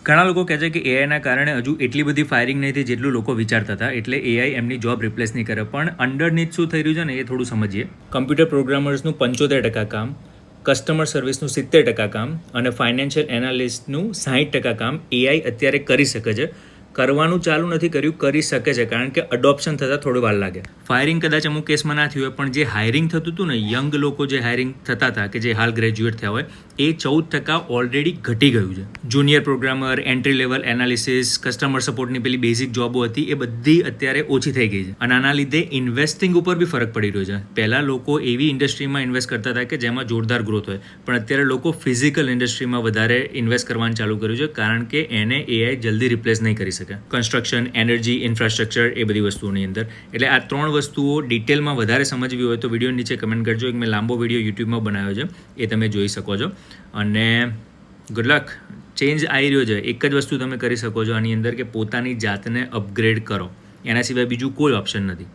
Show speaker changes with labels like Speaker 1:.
Speaker 1: ઘણા લોકો કહે છે કે એઆઈના કારણે હજુ એટલી બધી ફાયરિંગ નહીં થઈ જેટલું લોકો વિચારતા હતા, એટલે એઆઈ એમની જોબ રિપ્લેસ નહીં કરે. પણ અંડરનીથ શું થઈ રહ્યું છે ને એ થોડું સમજીએ. કમ્પ્યુટર પ્રોગ્રામર્સનું 75% કામ, કસ્ટમર સર્વિસનું 70% કામ અને ફાઇનાન્શિયલ એનાલિસ્ટનું 60% કામ એઆઈ અત્યારે કરી શકે છે. કરવાનું ચાલુ નથી કર્યું, કરી શકે છે, કારણ કે અડોપ્શન થતાં થોડી વાર લાગે. ફાયરિંગ કદાચ અમુક કેસમાં ના થયું હોય, પણ જે હાયરિંગ થતું હતું ને, યંગ લોકો જે હાયરિંગ થતા હતા કે જે હાલ ગ્રેજ્યુએટ થયા હોય, એ 14% ઓલરેડી ઘટી ગયું છે. Junior programmer, entry level analysis, customer સપોર્ટની પેલી બેઝિક જોબો હતી એ બધી અત્યારે ઓછી થઈ ગઈ છે. અને આના લીધે ઇન્વેસ્ટિંગ ઉપર બી ફરક પડી રહ્યો છે. પહેલાં લોકો એવી ઇન્ડસ્ટ્રીમાં ઇન્વેસ્ટ કરતા હતા કે જેમાં જોરદાર ગ્રોથ હોય, પણ અત્યારે લોકો ફિઝિકલ ઇન્ડસ્ટ્રીમાં વધારે ઇન્વેસ્ટ કરવાનું ચાલુ કર્યું છે, કારણ કે એને એઆઈ જલ્દી રિપ્લેસ નહીં કરી શકે. કન્સ્ટ્રક્શન, એનર્જી, ઇન્ફ્રાસ્ટ્રક્ચર, એ બધી વસ્તુઓની અંદર. એટલે આ 3 વસ્તુઓ ડિટેલમાં વધારે સમજવી હોય તો વિડીયો નીચે કમેન્ટ કરજો. એક મેં લાંબો વિડીયો યુટ્યુબમાં બનાવ્યો છે, એ તમે જોઈ શકો છો. અને ગુડ લક. ચેન્જ આવી રહ્યો છે. એક જ વસ્તુ તમે કરી શકો છો આની અંદર, કે પોતાની જાતને અપગ્રેડ કરો. એના સિવાય બીજું કોઈ ઓપ્શન નથી.